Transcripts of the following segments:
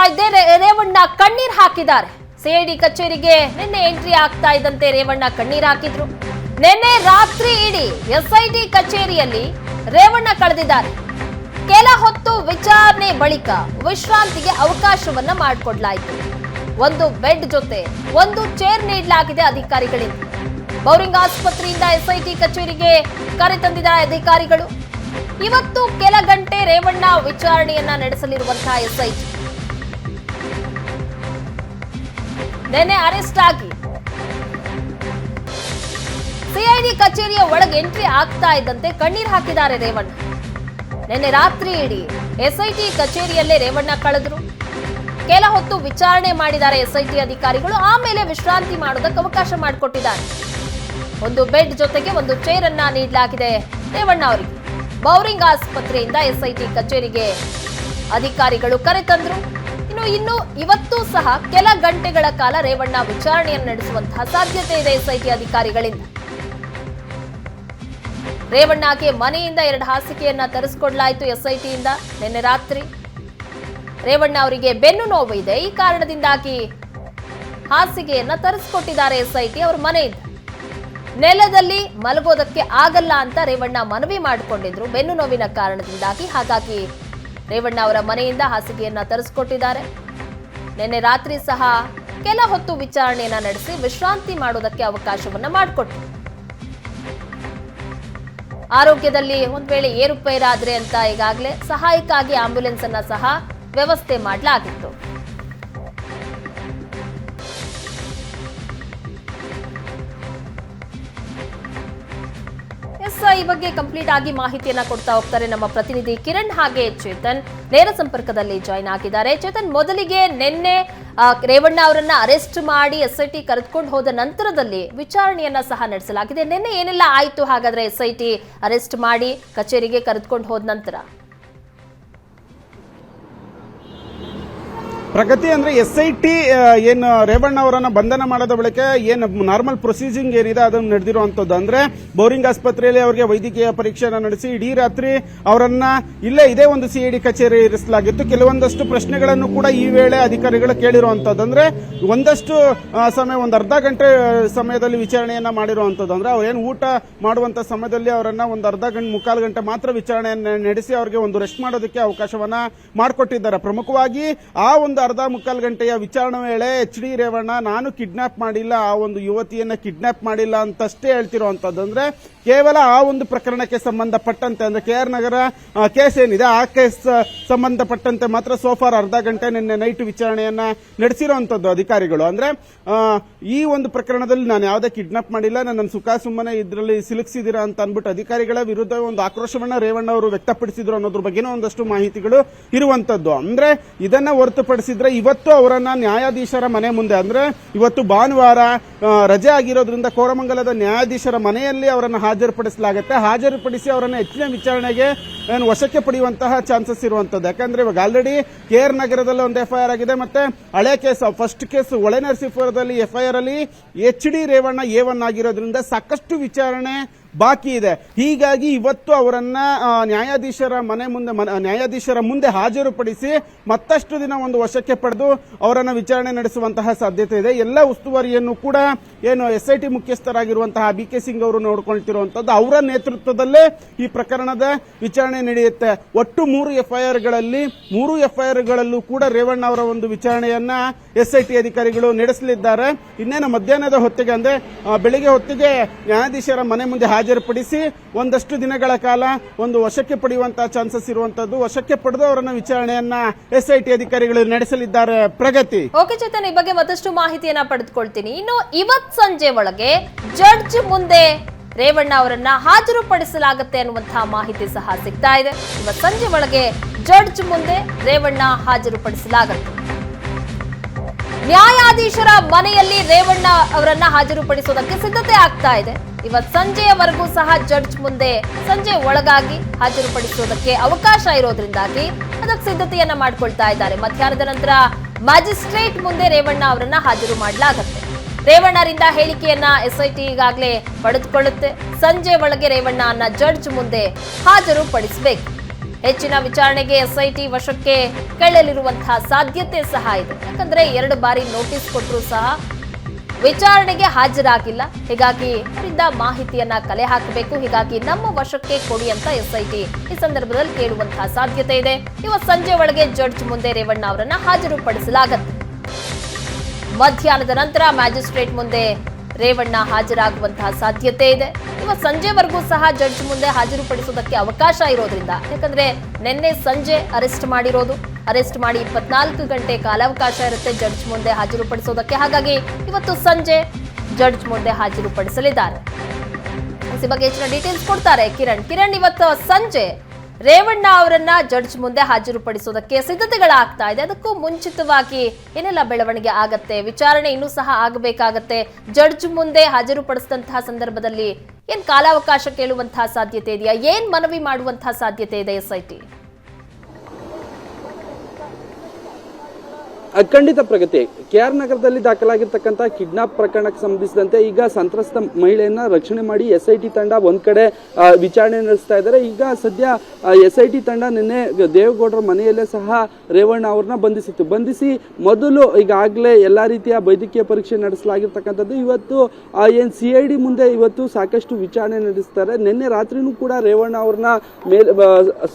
ಇದ್ದೆ ರೇವಣ್ಣ ಕಣ್ಣೀರ್ ಹಾಕಿದ್ದಾರೆ. ಸಿಐಡಿ ಕಚೇರಿಗೆ ನಿನ್ನೆ ಎಂಟ್ರಿ ಆಗ್ತಾ ಇದ್ದಂತೆ ರೇವಣ್ಣ ಕಣ್ಣೀರ್ ಹಾಕಿದ್ರು. ನಿನ್ನೆ ರಾತ್ರಿ ಇಡೀ ಎಸ್ಐಟಿ ಕಚೇರಿಯಲ್ಲಿ ರೇವಣ್ಣ ಕಳೆದಿದ್ದಾರೆ. ಕೆಲ ಹೊತ್ತು ವಿಚಾರಣೆ ಬಳಿಕ ವಿಶ್ರಾಂತಿಗೆ ಅವಕಾಶವನ್ನ ಮಾಡಿಕೊಡ್ಲಾಯಿತು. ಒಂದು ಬೆಡ್ ಜೊತೆ ಒಂದು ಚೇರ್ ನೀಡಲಾಗಿದೆ ಅಧಿಕಾರಿಗಳಿಂದ. ಬೌರಿಂಗ್ ಆಸ್ಪತ್ರೆಯಿಂದ ಎಸ್ಐಟಿ ಕಚೇರಿಗೆ ಕರೆತಂದಿದ್ದಾರೆ ಅಧಿಕಾರಿಗಳು. ಇವತ್ತು ಕೆಲ ಗಂಟೆ ರೇವಣ್ಣ ವಿಚಾರಣೆಯನ್ನ ನಡೆಸಲಿರುವಂತಹ ಎಸ್ಐಟಿ ನಿನ್ನೆ ಅರೆಸ್ಟ್ ಆಗಿ ಸಿಐಡಿ ಕಚೇರಿಯ ಒಳಗೆ ಎಂಟ್ರಿ ಆಗ್ತಾ ಇದ್ದಂತೆ ಕಣ್ಣೀರ್ ಹಾಕಿದ್ದಾರೆ ರೇವಣ್ಣ. ನಿನ್ನೆ ರಾತ್ರಿ ಇಡೀ ಎಸ್ಐಟಿ ಕಚೇರಿಯಲ್ಲೇ ರೇವಣ್ಣ ಕಳೆದ್ರು. ಕೆಲ ಹೊತ್ತು ವಿಚಾರಣೆ ಮಾಡಿದ್ದಾರೆ ಎಸ್ಐಟಿ ಅಧಿಕಾರಿಗಳು. ಆಮೇಲೆ ವಿಶ್ರಾಂತಿ ಮಾಡೋದಕ್ಕೆ ಅವಕಾಶ ಮಾಡಿಕೊಟ್ಟಿದ್ದಾರೆ. ಒಂದು ಬೆಡ್ ಜೊತೆಗೆ ಒಂದು ಚೇರ್ ಅನ್ನ ನೀಡಲಾಗಿದೆ ರೇವಣ್ಣ ಅವರಿಗೆ. ಬೌರಿಂಗ್ ಆಸ್ಪತ್ರೆಯಿಂದ ಎಸ್ಐಟಿ ಕಚೇರಿಗೆ ಅಧಿಕಾರಿಗಳು ಕರೆತಂದ್ರು. ಇನ್ನು ಇವತ್ತು ಸಹ ಕೆಲ ಗಂಟೆಗಳ ಕಾಲ ರೇವಣ್ಣ ವಿಚಾರಣೆಯನ್ನು ನಡೆಸುವಂತಹ ಸಾಧ್ಯತೆ ಇದೆ ಎಸ್ಐಟಿ ಅಧಿಕಾರಿಗಳಿಂದ. ರೇವಣ್ಣಗೆ ಮನೆಯಿಂದ 2 ಹಾಸಿಗೆಯನ್ನ ತರಿಸಿಕೊಡ್ಲಾಯಿತು ಎಸ್ಐಟಿಯಿಂದ. ನಿನ್ನೆ ರಾತ್ರಿ ರೇವಣ್ಣ ಅವರಿಗೆ ಬೆನ್ನು ನೋವು ಇದೆ, ಈ ಕಾರಣದಿಂದಾಗಿ ಹಾಸಿಗೆಯನ್ನ ತರಿಸಿಕೊಟ್ಟಿದ್ದಾರೆ ಎಸ್ಐಟಿ ಅವರ ಮನೆಯಿಂದ. ನೆಲದಲ್ಲಿ ಮಲಗೋದಕ್ಕೆ ಆಗಲ್ಲ ಅಂತ ರೇವಣ್ಣ ಮನವಿ ಮಾಡಿಕೊಂಡಿದ್ರು ಬೆನ್ನು ನೋವಿನ ಕಾರಣದಿಂದಾಗಿ. ಹಾಗಾಗಿ ರೇವಣ್ಣ ಅವರ ಮನೆಯಿಂದ ಹಾಸಿಗೆಯನ್ನ ತರಿಸಿಕೊಟ್ಟಿದ್ದಾರೆ. ನಿನ್ನೆ ರಾತ್ರಿ ಸಹ ಕೆಲ ಹೊತ್ತು ವಿಚಾರಣೆಯನ್ನ ನಡೆಸಿ ವಿಶ್ರಾಂತಿ ಮಾಡೋದಕ್ಕೆ ಅವಕಾಶವನ್ನ ಮಾಡಿಕೊಟ್ರು. ಆರೋಗ್ಯದಲ್ಲಿ ಒಂದ್ ವೇಳೆ ಏರುಪೇರಾದ್ರೆ ಅಂತ ಈಗಾಗಲೇ ಸಹಾಯಕ್ಕಾಗಿ ಆಂಬ್ಯುಲೆನ್ಸ್ ಅನ್ನ ಸಹ ವ್ಯವಸ್ಥೆ ಮಾಡಲಾಗಿತ್ತು. ಈ ಬಗ್ಗೆ ಕಂಪ್ಲೀಟ್ ಆಗಿ ಮಾಹಿತಿಯನ್ನ ಕೊಡ್ತಾ ಹೋಗ್ತಾರೆ ನಮ್ಮ ಪ್ರತಿನಿಧಿ ಕಿರಣ್. ಹಾಗೆ ಚೇತನ್ ನೇರ ಸಂಪರ್ಕದಲ್ಲಿ ಜಾಯ್ನ್ ಆಗಿದ್ದಾರೆ. ಚೇತನ್, ಮೊದಲಿಗೆ ನಿನ್ನೆ ರೇವಣ್ಣ ಅವರನ್ನ ಅರೆಸ್ಟ್ ಮಾಡಿ ಎಸ್ಐಟಿ ಕರೆದುಕೊಂಡು ಹೋದ ನಂತರದಲ್ಲಿ ವಿಚಾರಣೆಯನ್ನ ಸಹ ನಡೆಸಲಾಗಿದೆ. ನಿನ್ನೆ ಏನೆಲ್ಲ ಆಯ್ತು ಹಾಗಾದ್ರೆ ಎಸ್ಐಟಿ ಅರೆಸ್ಟ್ ಮಾಡಿ ಕಚೇರಿಗೆ ಕರೆದುಕೊಂಡು ಹೋದ ನಂತರ? ಪ್ರಗತಿ ಅಂದ್ರೆ SIT ಏನು ರೇವಣ್ಣ ಅವರನ್ನ ಬಂಧನ ಮಾಡೋದ ಬಳಿಕ ಏನು ನಾರ್ಮಲ್ ಪ್ರೊಸೀಜಿಂಗ್ ಏನಿದೆ ಅದನ್ನು ನಡೆದಿರುವಂತದ್ದು. ಅಂದ್ರೆ ಬೌರಿಂಗ್ ಆಸ್ಪತ್ರೆಯಲ್ಲಿ ಅವರಿಗೆ ವೈದ್ಯಕೀಯ ಪರೀಕ್ಷೆಯನ್ನು ನಡೆಸಿ ಇಡೀ ರಾತ್ರಿ ಅವರನ್ನ ಇದೇ ಒಂದು ಸಿಐಡಿ ಕಚೇರಿ ಇರಿಸಲಾಗಿತ್ತು. ಕೆಲವೊಂದಷ್ಟು ಪ್ರಶ್ನೆಗಳನ್ನು ಕೂಡ ಈ ವೇಳೆ ಅಧಿಕಾರಿಗಳು ಕೇಳಿರುವಂತದ್ದು. ಅಂದ್ರೆ ಒಂದಷ್ಟು ಸಮಯ, ಒಂದು ಅರ್ಧ ಗಂಟೆ ಸಮಯದಲ್ಲಿ ವಿಚಾರಣೆಯನ್ನ ಮಾಡಿರುವಂತದ್ದು. ಅಂದ್ರೆ ಅವ್ರೇನು ಊಟ ಮಾಡುವಂತ ಸಮಯದಲ್ಲಿ ಅವರನ್ನ ಒಂದು ಅರ್ಧ ಗಂಟೆ, ಮುಕ್ಕಾಲು ಗಂಟೆ ಮಾತ್ರ ವಿಚಾರಣೆಯನ್ನು ನಡೆಸಿ ಅವರಿಗೆ ಒಂದು ರೆಸ್ಟ್ ಮಾಡೋದಕ್ಕೆ ಅವಕಾಶವನ್ನ ಮಾಡಿಕೊಟ್ಟಿದ್ದಾರೆ. ಪ್ರಮುಖವಾಗಿ ಆ ಒಂದು ಅರ್ಧ ಮುಕ್ಕಾಲು ಗಂಟೆಯ ವಿಚಾರಣೆ ವೇಳೆ HD ರೇವಣ್ಣ ನಾನು ಕಿಡ್ನಾಪ್ ಮಾಡಿಲ್ಲ, ಆ ಒಂದು ಯುವತಿಯನ್ನ ಕಿಡ್ನಾಪ್ ಮಾಡಿಲ್ಲ ಅಂತಷ್ಟೇ ಹೇಳ್ತಿರುವಂತದ್ದು. ಅಂದ್ರೆ ಕೇವಲ ಆ ಒಂದು ಪ್ರಕರಣಕ್ಕೆ ಸಂಬಂಧಪಟ್ಟಂತೆ, ಅಂದ್ರೆ KR ನಗರ ಕೇಸ್ ಏನಿದೆ ಆ ಕೇಸ್ ಸಂಬಂಧಪಟ್ಟಂತೆ ಮಾತ್ರ ಸೋಫಾರ್ ಅರ್ಧ ಗಂಟೆ ನಿನ್ನೆ ನೈಟ್ ವಿಚಾರಣೆಯನ್ನ ನಡೆಸಿರುವಂತದ್ದು ಅಧಿಕಾರಿಗಳು. ಅಂದ್ರೆ ಈ ಒಂದು ಪ್ರಕರಣದಲ್ಲಿ ನಾನು ಯಾವುದೇ ಕಿಡ್ನಾಪ್ ಮಾಡಿಲ್ಲ, ನನ್ನ ಸುಖ ಸುಮ್ಮನೆ ಇದರಲ್ಲಿ ಸಿಲುಕಿಸಿದಿರಾ ಅಂತ ಅನ್ಬಿಟ್ಟು ಅಧಿಕಾರಿಗಳ ವಿರುದ್ಧ ಒಂದು ಆಕ್ರೋಶವನ್ನ ರೇವಣ್ಣ ಅವರು ವ್ಯಕ್ತಪಡಿಸಿದ್ರು ಅನ್ನೋದ್ರ ಬಗ್ಗೆನೂ ಒಂದಷ್ಟು ಮಾಹಿತಿಗಳು ಇರುವಂತದ್ದು. ಅಂದ್ರೆ ಇದನ್ನ ಹೊರತುಪಡಿಸಿದ್ರೆ ಇವತ್ತು ಅವರನ್ನ ನ್ಯಾಯಾಧೀಶರ ಮನೆ ಮುಂದೆ, ಅಂದ್ರೆ ಇವತ್ತು ಭಾನುವಾರ ರಜೆ ಆಗಿರೋದ್ರಿಂದ ಕೋರಮಂಗಲದ ನ್ಯಾಯಾಧೀಶರ ಮನೆಯಲ್ಲಿ ಅವರನ್ನು ಹಾಜರುಪಡಿಸಲಾಗುತ್ತೆ. ಹಾಜರುಪಡಿಸಿ ಅವರನ್ನ ಹೆಚ್ಚಿನ ವಿಚಾರಣೆಗೆ ವಶಕ್ಕೆ ಪಡೆಯುವಂತಹ ಚಾನ್ಸಸ್ ಇರುವಂತದ್ದು. ಯಾಕಂದ್ರೆ ಇವಾಗ ಆಲ್ರೆಡಿ KR ನಗರದಲ್ಲಿ ಒಂದು FIR ಆಗಿದೆ, ಮತ್ತೆ ಹಳೆ ಕೇಸ್, ಫಸ್ಟ್ ಕೇಸ್ ಹೊಳೆನರಸೀಪುರದಲ್ಲಿ FIR ಅಲ್ಲಿ HD ರೇವಣ್ಣ A1 ಆಗಿರೋದ್ರಿಂದ ಸಾಕಷ್ಟು ವಿಚಾರಣೆ ಬಾಕಿ ಇದೆ. ಹೀಗಾಗಿ ಇವತ್ತು ಅವರನ್ನ ನ್ಯಾಯಾಧೀಶರ ಮುಂದೆ ಹಾಜರುಪಡಿಸಿ ಮತ್ತಷ್ಟು ದಿನ ಒಂದು ವಶಕ್ಕೆ ಪಡೆದು ಅವರನ್ನ ವಿಚಾರಣೆ ನಡೆಸುವಂತಹ ಸಾಧ್ಯತೆ ಇದೆ. ಎಲ್ಲ ಉಸ್ತುವಾರಿಯನ್ನು ಕೂಡ ಏನು SIT ಮುಖ್ಯಸ್ಥರಾಗಿರುವಂತಹ BK ಸಿಂಗ್ ಅವರು ನೋಡಿಕೊಳ್ತಿರುವಂತದ್ದು. ಅವರ ನೇತೃತ್ವದಲ್ಲೇ ಈ ಪ್ರಕರಣದ ವಿಚಾರಣೆ ನಡೆಯುತ್ತೆ. ಒಟ್ಟು 3 FIR ಗಳಲ್ಲೂ ಕೂಡ ರೇವಣ್ಣ ಅವರ ಒಂದು ವಿಚಾರಣೆಯನ್ನ SIT ಅಧಿಕಾರಿಗಳು ನಡೆಸಲಿದ್ದಾರೆ. ಇನ್ನೇನು ಮಧ್ಯಾಹ್ನದ ಹೊತ್ತಿಗೆ, ಅಂದ್ರೆ ಬೆಳಿಗ್ಗೆ ಹೊತ್ತಿಗೆ ನ್ಯಾಯಾಧೀಶರ ಮನೆ ಮುಂದೆ ಹಾಜರುಪಡಿಸಿ ಒಂದಷ್ಟು ದಿನಗಳ ಕಾಲ ಒಂದು ವಶಕ್ಕೆ ಪಡೆಯುವಂತಹ ಚಾನ್ಸಸ್ ಇರುವಂತದ್ದು. ವಶಕ್ಕೆ ಪಡೆದು ಅವರನ್ನ ವಿಚಾರಣೆಯನ್ನ SIT ಅಧಿಕಾರಿಗಳು ನಡೆಸಲಿದ್ದಾರೆ. ಪ್ರಗತಿ. ಓಕೆ ಚೇತನ್, ಈ ಬಗ್ಗೆ ಮತ್ತಷ್ಟು ಮಾಹಿತಿಯನ್ನ ಪಡೆದುಕೊಳ್ತೀನಿ. ಇನ್ನು ಇವತ್ ಸಂಜೆ ಒಳಗೆ ಜಡ್ಜ್ ಮುಂದೆ ರೇವಣ್ಣ ಅವರನ್ನ ಹಾಜರುಪಡಿಸಲಾಗುತ್ತೆ ಅನ್ನುವಂತಹ ಮಾಹಿತಿ ಸಹ ಸಿಗ್ತಾ ಇದೆ. ಇವತ್ ಸಂಜೆ ಒಳಗೆ ಜಡ್ಜ್ ಮುಂದೆ ರೇವಣ್ಣ ಹಾಜರುಪಡಿಸಲಾಗುತ್ತೆ. ನ್ಯಾಯಾಧೀಶರ ಮನೆಯಲ್ಲಿ ರೇವಣ್ಣ ಅವರನ್ನ ಹಾಜರುಪಡಿಸೋದಕ್ಕೆ ಸಿದ್ಧತೆ ಆಗ್ತಾ ಇದೆ. ಇವತ್ತು ಸಂಜೆಯವರೆಗೂ ಸಹ ಜಡ್ಜ್ ಮುಂದೆ ಸಂಜೆ ಒಳಗಾಗಿ ಹಾಜರುಪಡಿಸೋದಕ್ಕೆ ಅವಕಾಶ ಇರೋದ್ರಿಂದಾಗಿ ಅದಕ್ಕೆ ಸಿದ್ಧತೆಯನ್ನ ಮಾಡಿಕೊಳ್ತಾ ಇದ್ದಾರೆ. ಮಧ್ಯಾಹ್ನದ ನಂತರ ಮ್ಯಾಜಿಸ್ಟ್ರೇಟ್ ಮುಂದೆ ರೇವಣ್ಣ ಅವರನ್ನ ಹಾಜರು ಮಾಡಲಾಗುತ್ತೆ. ರೇವಣ್ಣರಿಂದ ಹೇಳಿಕೆಯನ್ನ SIT ಈಗಾಗಲೇ ಪಡೆದುಕೊಳ್ಳುತ್ತೆ. ಸಂಜೆ ಒಳಗೆ ರೇವಣ್ಣನ ಜಡ್ಜ್ ಮುಂದೆ ಹಾಜರುಪಡಿಸಬೇಕು. ಹೆಚ್ಚಿನ ವಿಚಾರಣೆಗೆ ಎಸ್ಐಟಿ ವಶಕ್ಕೆ ಕೊಳ್ಳಲಿರುವಂತಹ ಸಾಧ್ಯತೆ ಸಹ ಇದೆ. ಯಾಕಂದ್ರೆ 2 ಬಾರಿ ನೋಟಿಸ್ ಕೊಟ್ಟರೂ ಸಹ ವಿಚಾರಣೆಗೆ ಹಾಜರಾಗಿಲ್ಲ. ಹೀಗಾಗಿ ಅವರಿಂದ ಮಾಹಿತಿಯನ್ನ ಕಲೆ ಹಾಕಬೇಕು. ಹೀಗಾಗಿ ನಮ್ಮ ವಶಕ್ಕೆ ಕೊಡಿ ಅಂತ ಎಸ್ಐಟಿ ಈ ಸಂದರ್ಭದಲ್ಲಿ ಕೇಳುವಂತಹ ಸಾಧ್ಯತೆ ಇದೆ. ಇವತ್ತು ಸಂಜೆ ಒಳಗೆ ಜಡ್ಜ್ ಮುಂದೆ ರೇವಣ್ಣ ಅವರನ್ನ ಹಾಜರುಪಡಿಸಲಾಗುತ್ತೆ. ಮಧ್ಯಾಹ್ನದ ನಂತರ ಮ್ಯಾಜಿಸ್ಟ್ರೇಟ್ ಮುಂದೆ ರೇವಣ್ಣ ಹಾಜರಾಗುವಂತಹ ಸಾಧ್ಯತೆ ಇದೆ. ಇವತ್ತು ಸಂಜೆವರೆಗೂ ಸಹ ಜಡ್ಜ್ ಮುಂದೆ ಹಾಜರುಪಡಿಸುವುದಕ್ಕೆ ಅವಕಾಶ ಇರೋದ್ರಿಂದ, ಯಾಕಂದ್ರೆ ನಿನ್ನೆ ಸಂಜೆ ಅರೆಸ್ಟ್ ಮಾಡಿರೋದು, ಅರೆಸ್ಟ್ ಮಾಡಿ 24 ಗಂಟೆ ಕಾಲಾವಕಾಶ ಇರುತ್ತೆ ಜಡ್ಜ್ ಮುಂದೆ ಹಾಜರುಪಡಿಸೋದಕ್ಕೆ. ಹಾಗಾಗಿ ಇವತ್ತು ಸಂಜೆ ಜಡ್ಜ್ ಮುಂದೆ ಹಾಜರುಪಡಿಸಲಿದ್ದಾರೆ. ಈ ಬಗ್ಗೆ ಹೆಚ್ಚಿನ ಡೀಟೇಲ್ಸ್ ಕೊಡ್ತಾರೆ ಕಿರಣ್. ಇವತ್ತು ಸಂಜೆ ರೇವಣ್ಣ ಅವರನ್ನ ಜಡ್ಜ್ ಮುಂದೆ ಹಾಜರುಪಡಿಸೋದಕ್ಕೆ ಸಿದ್ಧತೆಗಳಾಗ್ತಾ ಇದೆ. ಅದಕ್ಕೂ ಮುಂಚಿತವಾಗಿ ಏನೆಲ್ಲ ಬೆಳವಣಿಗೆ ಆಗತ್ತೆ, ವಿಚಾರಣೆ ಇನ್ನೂ ಸಹ ಆಗಬೇಕಾಗತ್ತೆ. ಜಡ್ಜ್ ಮುಂದೆ ಹಾಜರುಪಡಿಸಿದಂತಹ ಸಂದರ್ಭದಲ್ಲಿ ಏನ್ ಕಾಲಾವಕಾಶ ಕೇಳುವಂತಹ ಸಾಧ್ಯತೆ ಇದೆಯಾ, ಏನ್ ಮನವಿ ಮಾಡುವಂತಹ ಸಾಧ್ಯತೆ ಇದೆ ಎಸ್ಐಟಿ? ಖಂಡಿತ ಪ್ರಗತಿ. KR ನಗರದಲ್ಲಿ ದಾಖಲಾಗಿರ್ತಕ್ಕಂಥ ಕಿಡ್ನಾಪ್ ಪ್ರಕರಣಕ್ಕೆ ಸಂಬಂಧಿಸಿದಂತೆ ಈಗ ಸಂತ್ರಸ್ತ ಮಹಿಳೆಯನ್ನ ರಕ್ಷಣೆ ಮಾಡಿ SIT ತಂಡ ಒಂದ್ ಕಡೆ ವಿಚಾರಣೆ ನಡೆಸ್ತಾ ಇದ್ದಾರೆ. ಈಗ ಸದ್ಯ SIT ತಂಡ ನಿನ್ನೆ ದೇವೇಗೌಡರ ಮನೆಯಲ್ಲೇ ಸಹ ರೇವಣ್ಣ ಅವ್ರನ್ನ ಬಂಧಿಸಿ ಮೊದಲು ಈಗಾಗಲೇ ಎಲ್ಲಾ ರೀತಿಯ ವೈದ್ಯಕೀಯ ಪರೀಕ್ಷೆ ನಡೆಸಲಾಗಿರ್ತಕ್ಕಂಥದ್ದು. ಇವತ್ತು ಏನ್ CID ಮುಂದೆ ಇವತ್ತು ಸಾಕಷ್ಟು ವಿಚಾರಣೆ ನಡೆಸ್ತಾರೆ. ನಿನ್ನೆ ರಾತ್ರಿನೂ ಕೂಡ ರೇವಣ್ಣ ಅವ್ರನ್ನ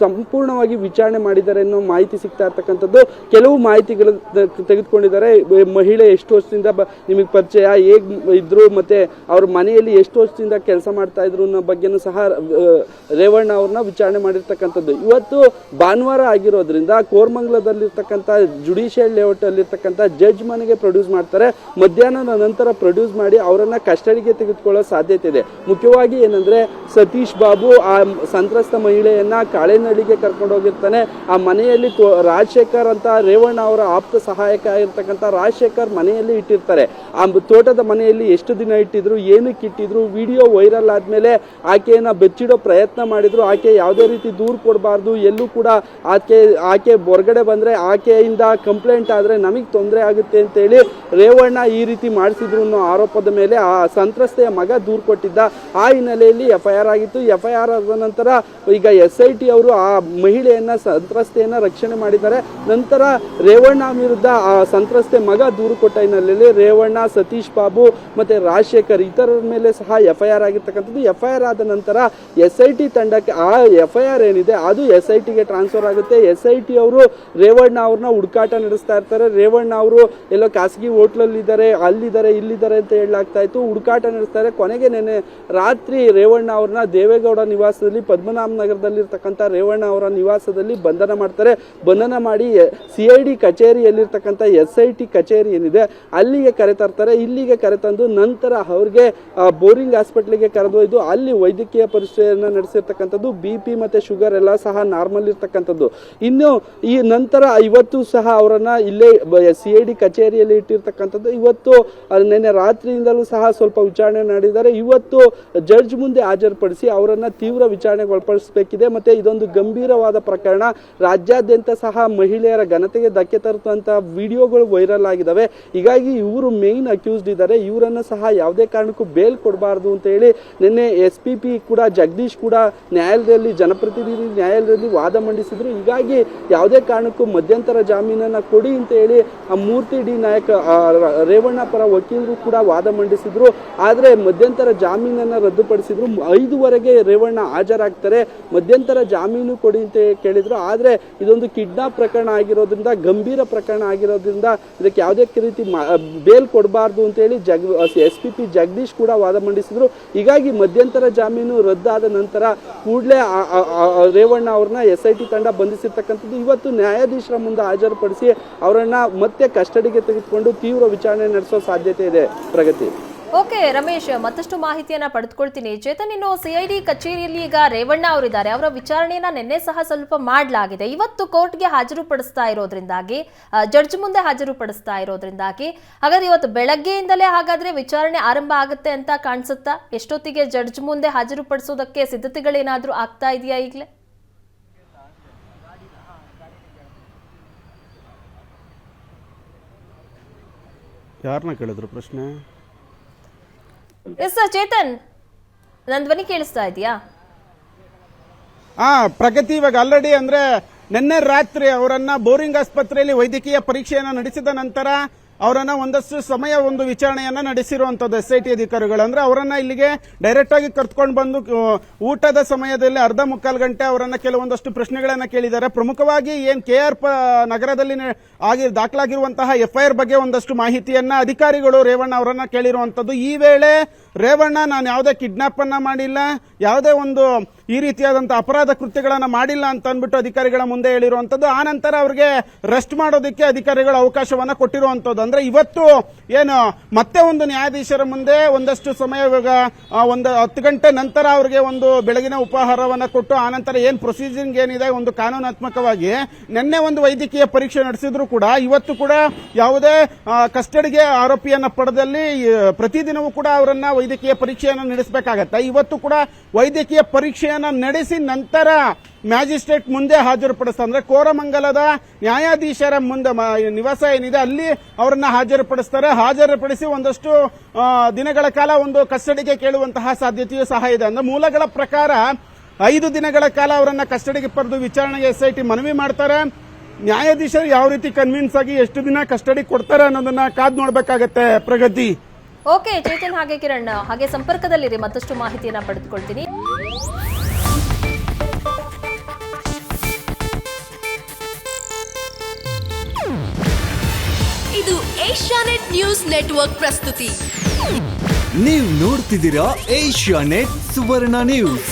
ಸಂಪೂರ್ಣವಾಗಿ ವಿಚಾರಣೆ ಮಾಡಿದ್ದಾರೆ ಅನ್ನೋ ಮಾಹಿತಿ ಸಿಗ್ತಾ ಇರ್ತಕ್ಕಂಥದ್ದು. ಕೆಲವು ಮಾಹಿತಿಗಳು ತೆಗೆದುಕೊಂಡಿದ್ದಾರೆ. ಮಹಿಳೆ ಎಷ್ಟು ವರ್ಷದಿಂದ ನಿಮಗೆ ಪರಿಚಯ, ಹೇಗ್ ಇದ್ರು, ಮತ್ತೆ ಅವ್ರ ಮನೆಯಲ್ಲಿ ಎಷ್ಟು ವರ್ಷದಿಂದ ಕೆಲಸ ಮಾಡ್ತಾ ಇದ್ರು ಅನ್ನೋ ಬಗ್ಗೆನೂ ಸಹ ರೇವಣ್ಣ ಅವ್ರನ್ನ ವಿಚಾರಣೆ ಮಾಡಿರ್ತಕ್ಕಂಥದ್ದು. ಇವತ್ತು ಭಾನುವಾರ ಆಗಿರೋದ್ರಿಂದ ಕೋರ್ಮಂಗ್ಲದಲ್ಲಿರ್ತಕ್ಕಂಥ ಜುಡಿಷಿಯಲ್ ಲೇಔಟ್ ಅಲ್ಲಿರ್ತಕ್ಕಂಥ ಜಡ್ಜ್ ಮನೆಗೆ ಪ್ರೊಡ್ಯೂಸ್ ಮಾಡ್ತಾರೆ. ಮಧ್ಯಾಹ್ನದ ನಂತರ ಪ್ರೊಡ್ಯೂಸ್ ಮಾಡಿ ಅವರನ್ನ ಕಸ್ಟಡಿಗೆ ತೆಗೆದುಕೊಳ್ಳೋ ಸಾಧ್ಯತೆ ಇದೆ. ಮುಖ್ಯವಾಗಿ ಏನಂದ್ರೆ ಸತೀಶ್ ಬಾಬು ಆ ಸಂತ್ರಸ್ತ ಮಹಿಳೆಯನ್ನ ಕಾಳೆನಹಳ್ಳಿಗೆ ಕರ್ಕೊಂಡು ಹೋಗಿರ್ತಾನೆ. ಆ ಮನೆಯಲ್ಲಿ ರಾಜಶೇಖರ್ ಅಂತ ರೇವಣ್ಣ ಅವರ ಆಪ್ತ ಸಹಾಯಕ ಆಗಿರ್ತಕ್ಕಂಥ ರಾಜಶೇಖರ್ ಮನೆಯಲ್ಲಿ ಇಟ್ಟಿರ್ತಾರೆ. ಆ ತೋಟದ ಮನೆಯಲ್ಲಿ ಎಷ್ಟು ದಿನ ಇಟ್ಟಿದ್ರು, ಏನಕ್ಕೆ ಇಟ್ಟಿದ್ರು, ವಿಡಿಯೋ ವೈರಲ್ ಆದ್ಮೇಲೆ ಆಕೆಯನ್ನ ಬೆಚ್ಚಿಡೋ ಪ್ರಯತ್ನ ಮಾಡಿದ್ರು. ಆಕೆ ಯಾವುದೇ ರೀತಿ ದೂರು ಕೊಡಬಾರ್ದು, ಎಲ್ಲೂ ಕೂಡ ಆಕೆ ಹೊರಗಡೆ ಬಂದ್ರೆ ಆಕೆಯಿಂದ ಕಂಪ್ಲೇಂಟ್ ಆದ್ರೆ ನಮಗೆ ತೊಂದರೆ ಆಗುತ್ತೆ ಅಂತೇಳಿ ರೇವಣ್ಣ ಈ ರೀತಿ ಮಾಡಿಸಿದ್ರು ಅನ್ನೋ ಆರೋಪದ ಮೇಲೆ ಆ ಸಂತ್ರಸ್ತೆಯ ಮಗ ದೂರು ಕೊಟ್ಟಿದ್ದ. ಆ ಹಿನ್ನೆಲೆಯಲ್ಲಿ FIR ಆಗಿತ್ತು. FIR ಆದ ನಂತರ ಈಗ SIT ಅವರು ಆ ಮಹಿಳೆಯನ್ನ ಸಂತ್ರಸ್ತೆಯನ್ನ ರಕ್ಷಣೆ ಮಾಡಿದ್ದಾರೆ. ನಂತರ ರೇವಣ್ಣ ವಿರುದ್ಧ ಆ ಸಂತ್ರಸ್ತೆ ಮಗ ದೂರು ಕೊಟ್ಟ ಹಿನ್ನೆಲೆಯಲ್ಲಿ ರೇವಣ್ಣ, ಸತೀಶ್ ಬಾಬು ಮತ್ತೆ ರಾಜಶೇಖರ್ ಇತರರ ಮೇಲೆ ಸಹ FIR ಆಗಿರ್ತಕ್ಕಂಥದ್ದು. FIR ಆದ ನಂತರ SIT ತಂಡಕ್ಕೆ ಆ FIR ಏನಿದೆ ಅದು SIT ಗೆ ಟ್ರಾನ್ಸ್ಫರ್ ಆಗುತ್ತೆ. SIT ಅವರು ರೇವಣ್ಣ ಅವ್ರನ್ನ ಹುಡುಕಾಟ ನಡೆಸ್ತಾ ಇರ್ತಾರೆ. ರೇವಣ್ಣ ಅವರು ಎಲ್ಲೋ ಖಾಸಗಿ ಹೋಟ್ಲಲ್ಲಿ ಇದ್ದಾರೆ, ಅಲ್ಲಿದ್ದಾರೆ, ಇಲ್ಲಿದ್ದಾರೆ ಅಂತ ಹೇಳಲಾಗ್ತಾ ಇತ್ತು. ಹುಡುಕಾಟ ನಡೆಸ್ತಾರೆ. ಕೊನೆಗೆ ನೆನೆ ರಾತ್ರಿ ರೇವಣ್ಣ ಅವ್ರನ್ನ ದೇವೇಗೌಡ ನಿವಾಸದಲ್ಲಿ ಪದ್ಮನಾಭ ನಗರದಲ್ಲಿರ್ತಕ್ಕಂಥ ರೇವಣ್ಣ ಅವರ ನಿವಾಸದಲ್ಲಿ ಬಂಧನ ಮಾಡ್ತಾರೆ. ಬಂಧನ ಮಾಡಿ CID ಕಚೇರಿಯಲ್ಲಿರ್ತಕ್ಕಂಥ SIT ಕಚೇರಿ ಏನಿದೆ ಅಲ್ಲಿಗೆ ಕರೆತರ್ತಾರೆ. ಇಲ್ಲಿಗೆ ಕರೆತಂದು ನಂತರ ಅವ್ರಿಗೆ ಬೋರಿಂಗ್ ಹಾಸ್ಪಿಟ್ಲಿಗೆ ಕರೆದೊಯ್ದು ಅಲ್ಲಿ ವೈದ್ಯಕೀಯ ಪರೀಕ್ಷೆಯನ್ನು ನಡೆಸಿರ್ತಕ್ಕಂಥದ್ದು. BP ಮತ್ತೆ ಶುಗರ್ ಎಲ್ಲ ಸಹ ನಾರ್ಮಲ್ ಇರ್ತಕ್ಕಂಥದ್ದು. ಇನ್ನು ಈ ನಂತರ ಇವತ್ತು ಸಹ ಅವರನ್ನ ಇಲ್ಲೇ CID ಕಚೇರಿಯಲ್ಲಿ ಇಟ್ಟಿರ್ತಕ್ಕಂಥದ್ದು. ಇವತ್ತು ನಿನ್ನೆ ರಾತ್ರಿಯಿಂದಲೂ ಸಹ ಸ್ವಲ್ಪ ವಿಚಾರಣೆ ನಡೆದಿದ್ದಾರೆ. ಇವತ್ತು ಜಡ್ಜ್ ಮುಂದೆ ಹಾಜರುಪಡಿಸಿ ಅವರನ್ನ ತೀವ್ರ ವಿಚಾರಣೆಗೆ ಒಳಪಡಿಸಬೇಕಿದೆ. ಮತ್ತೆ ಇದೊಂದು ಗಂಭೀರವಾದ ಪ್ರಕರಣ. ರಾಜ್ಯಾದ್ಯಂತ ಸಹ ಮಹಿಳೆಯರ ಘನತೆಗೆ ಧಕ್ಕೆ ತರುವಂತ ವಿಡಿಯೋಗಳು ವೈರಲ್ ಆಗಿದಾವೆ. ಹೀಗಾಗಿ ಇವರು ಮೇನ್ ಅಕ್ಯೂಸ್ಡ್ ಇದ್ದಾರೆ. ಇವರನ್ನ ಸಹ ಯಾವುದೇ ಕಾರಣಕ್ಕೂ ಬೇಲ್ ಕೊಡಬಾರದು ಅಂತ ಹೇಳಿ ನಿನ್ನೆ SPP ಕೂಡ ಜಗದೀಶ್ ಕೂಡ ನ್ಯಾಯಾಲಯದಲ್ಲಿ ಜನಪ್ರತಿನಿಧಿ ನ್ಯಾಯಾಲಯದಲ್ಲಿ ವಾದ ಮಂಡಿಸಿದ್ರು. ಹೀಗಾಗಿ ಯಾವುದೇ ಕಾರಣಕ್ಕೂ ಮಧ್ಯಂತರ ಜಾಮೀನನ್ನ ಕೊಡಿ ಅಂತ ಹೇಳಿ ಆ ಮೂರ್ತಿ ಡಿ ನಾಯಕ್ ರೇವಣ್ಣ ಪರ ವಕೀಲರು ಕೂಡ ವಾದ ಮಂಡಿಸಿದ್ರು. ಆದ್ರೆ ಮಧ್ಯಂತರ ಜಾಮೀನನ್ನ ರದ್ದುಪಡಿಸಿದ್ರು. 5ವರೆಗೆ ರೇವಣ್ಣ ಹಾಜರಾಗ್ತಾರೆ. ಮಧ್ಯಂತರ ಜಾಮೀನು ಕೊಡಿ ಅಂತ ಕೇಳಿದ್ರು. ಆದ್ರೆ ಇದೊಂದು ಕಿಡ್ನಾಪ್ ಪ್ರಕರಣ ಆಗಿರೋದ್ರಿಂದ, ಗಂಭೀರ ಪ್ರಕರಣ ಆಗಿರೋದ್ರಿಂದ ಇದಕ್ಕೆ ಯಾವುದೇ ರೀತಿ ಬೇಲ್ ಕೊಡಬಾರ್ದು ಅಂತ ಹೇಳಿ SPP ಜಗದೀಶ್ ಕೂಡ ವಾದ ಮಂಡಿಸಿದ್ರು. ಹೀಗಾಗಿ ಮಧ್ಯಂತರ ಜಾಮೀನು ರದ್ದಾದ ನಂತರ ಕೂಡಲೇ ರೇವಣ್ಣ ಅವ್ರನ್ನ SIT ತಂಡ ಬಂಧಿಸಿರ್ತಕ್ಕಂಥದ್ದು. ಇವತ್ತು ನ್ಯಾಯಾಧೀಶರ ಮುಂದೆ ಹಾಜರುಪಡಿಸಿ ಅವರನ್ನ ಮತ್ತೆ ಕಸ್ಟಡಿಗೆ ತೆಗೆದುಕೊಂಡು ತೀವ್ರ ವಿಚಾರಣೆ ನಡೆಸೋ ಸಾಧ್ಯತೆ ಇದೆ. ಪ್ರಗತಿ. ಓಕೆ ರಮೇಶ್, ಮತ್ತಷ್ಟು ಮಾಹಿತಿಯನ್ನ ಪಡೆದುಕೊಳ್ತೀನಿ. ಚೇತನ್, ಇನ್ನು CID ಕಚೇರಿಯಲ್ಲಿ ಈಗ ರೇವಣ್ಣ ಅವರಿದ್ದಾರೆ. ಅವರ ವಿಚಾರಣೆಯನ್ನ ನಿನ್ನೆ ಸಹ ಸ್ವಲ್ಪ ಮಾಡಲಾಗಿದೆ. ಇವತ್ತು ಕೋರ್ಟ್ಗೆ ಹಾಜರುಪಡಿಸ್ತಾ ಇರೋದ್ರಿಂದಾಗಿ, ಜಡ್ಜ್ ಮುಂದೆ ಹಾಜರುಪಡಿಸ್ತಾ ಇರೋದ್ರಿಂದಾಗಿ, ಹಾಗಾದ್ರೆ ಇವತ್ತು ಬೆಳಗ್ಗೆಯಿಂದಲೇ ಹಾಗಾದ್ರೆ ವಿಚಾರಣೆ ಆರಂಭ ಆಗುತ್ತೆ ಅಂತ ಕಾಣಿಸುತ್ತಾ? ಎಷ್ಟೊತ್ತಿಗೆ ಜಡ್ಜ್ ಮುಂದೆ ಹಾಜರುಪಡಿಸೋದಕ್ಕೆ ಸಿದ್ಧತೆಗಳೇನಾದ್ರೂ ಆಗ್ತಾ ಇದೆಯಾ ಈಗಲೇ? ಯಾರನ್ನ ಕೇಳಿದ್ರು ಪ್ರಶ್ನೆ? ಎಸ್ ಸರ್, ಚೇತನ್, ನನ್ನ ಧ್ವನಿ ಕೇಳಿಸ್ತಾ ಇದೆಯಾ? ಪ್ರಗತಿ ಇವಾಗ ಆಲ್ರೆಡಿ ಅಂದ್ರೆ ನಿನ್ನೆ ರಾತ್ರಿ ಅವರನ್ನ ಬೋರಿಂಗ್ ಆಸ್ಪತ್ರೆಯಲ್ಲಿ ವೈದ್ಯಕೀಯ ಪರೀಕ್ಷೆಯನ್ನ ನಡೆಸಿದ ನಂತರ ಅವರನ್ನ ಒಂದಷ್ಟು ಸಮಯ ಒಂದು ವಿಚಾರಣೆಯನ್ನ ನಡೆಸಿರುವಂತದ್ದು SIT ಅಧಿಕಾರಿಗಳು. ಅಂದ್ರೆ ಅವರನ್ನ ಇಲ್ಲಿಗೆ ಡೈರೆಕ್ಟ್ ಆಗಿ ಕರ್ಕೊಂಡು ಬಂದು ಊಟದ ಸಮಯದಲ್ಲಿ ಅರ್ಧ ಮುಕ್ಕಾಲು ಗಂಟೆ ಅವರನ್ನ ಕೆಲವೊಂದಷ್ಟು ಪ್ರಶ್ನೆಗಳನ್ನ ಕೇಳಿದ್ದಾರೆ. ಪ್ರಮುಖವಾಗಿ ಏನ್ KR ನಗರದಲ್ಲಿ ದಾಖಲಾಗಿರುವಂತಹ FIR ಬಗ್ಗೆ ಒಂದಷ್ಟು ಮಾಹಿತಿಯನ್ನ ಅಧಿಕಾರಿಗಳು ರೇವಣ್ಣ ಅವರನ್ನ ಕೇಳಿರುವಂತದ್ದು. ಈ ವೇಳೆ ರೇವಣ್ಣ ನಾನು ಯಾವುದೇ ಕಿಡ್ನಾಪ್ ಅನ್ನ ಮಾಡಿಲ್ಲ, ಯಾವುದೇ ಒಂದು ಈ ರೀತಿಯಾದಂತಹ ಅಪರಾಧ ಕೃತ್ಯಗಳನ್ನ ಮಾಡಿಲ್ಲ ಅಂತ ಅಂದ್ಬಿಟ್ಟು ಅಧಿಕಾರಿಗಳ ಮುಂದೆ ಹೇಳಿರುವಂತದ್ದು. ಆ ನಂತರ ಅವರಿಗೆ ರೆಸ್ಟ್ ಮಾಡೋದಕ್ಕೆ ಅಧಿಕಾರಿಗಳು ಅವಕಾಶವನ್ನ ಕೊಟ್ಟಿರುವಂತದ್ದು. ಅಂದ್ರೆ ಇವತ್ತು ಏನು ಮತ್ತೆ ಒಂದು ನ್ಯಾಯಾಧೀಶರ ಮುಂದೆ ಒಂದಷ್ಟು ಸಮಯ ಇವಾಗ ಒಂದು 10 ಗಂಟೆ ನಂತರ ಅವರಿಗೆ ಒಂದು ಬೆಳಗಿನ ಉಪಹಾರವನ್ನ ಕೊಟ್ಟು ಆ ನಂತರ ಏನ್ ಪ್ರೊಸೀಜಿಂಗ್ ಏನಿದೆ ಒಂದು ಕಾನೂನಾತ್ಮಕವಾಗಿ ನಿನ್ನೆ ಒಂದು ವೈದ್ಯಕೀಯ ಪರೀಕ್ಷೆ ನಡೆಸಿದ್ರು ಕೂಡ ಇವತ್ತು ಕೂಡ ಯಾವುದೇ ಕಸ್ಟಡಿಗೆ ಆರೋಪಿಯನ್ನ ಪಡೆದಲ್ಲಿ ಪ್ರತಿದಿನವೂ ಕೂಡ ಅವರನ್ನ ವೈದ್ಯಕೀಯ ಪರೀಕ್ಷೆಯನ್ನು ನಡೆಸಬೇಕಾಗತ್ತೆ. ಇವತ್ತು ಕೂಡ ವೈದ್ಯಕೀಯ ಪರೀಕ್ಷೆಯನ್ನ ನಡೆಸಿ ನಂತರ ಮ್ಯಾಜಿಸ್ಟ್ರೇಟ್ ಮುಂದೆ ಹಾಜರುಪಡಿಸ್ತಾರೆ. ಅಂದ್ರೆ ಕೋರಮಂಗಲದ ನ್ಯಾಯಾಧೀಶರ ಮುಂದೆ ನಿವಾಸ ಏನಿದೆ ಅಲ್ಲಿ ಅವರನ್ನ ಹಾಜರುಪಡಿಸ್ತಾರೆ. ಹಾಜರುಪಡಿಸಿ ಒಂದಷ್ಟು ದಿನಗಳ ಕಾಲ ಒಂದು ಕಸ್ಟಡಿಗೆ ಕೇಳುವಂತಹ ಸಾಧ್ಯತೆಯೂ ಸಹ ಇದೆ. ಅಂದ್ರೆ ಮೂಲಗಳ ಪ್ರಕಾರ 5 ದಿನಗಳ ಕಾಲ ಅವರನ್ನ ಕಸ್ಟಡಿಗೆ ಪಡೆದು ವಿಚಾರಣೆಗೆ SIT ಮನವಿ ಮಾಡ್ತಾರೆ. ನ್ಯಾಯಾಧೀಶರು ಯಾವ ರೀತಿ ಕನ್ವಿನ್ಸ್ ಆಗಿ ಎಷ್ಟು ದಿನ ಕಸ್ಟಡಿ ಕೊಡ್ತಾರೆ ಅನ್ನೋದನ್ನ ಕಾದ್ ನೋಡ್ಬೇಕಾಗತ್ತೆ. ಪ್ರಗತಿ. ಓಕೆ ಚೇತನ್ ಹಾಗೆ ಕಿರಣ್ ಹಾಗೆ ಸಂಪರ್ಕದಲ್ಲಿರಿ, ಮತ್ತಷ್ಟು ಮಾಹಿತಿಯನ್ನ ಪಡೆದುಕೊಳ್ತೀನಿ. ಇದು ಏಷ್ಯಾನೆಟ್ ನ್ಯೂಸ್ ನೆಟ್ವರ್ಕ್ ಪ್ರಸ್ತುತಿ. ನೀವು ನೋಡ್ತಿದ್ದೀರಾ ಏಷ್ಯಾನೆಟ್ ಸುವರ್ಣ ನ್ಯೂಸ್.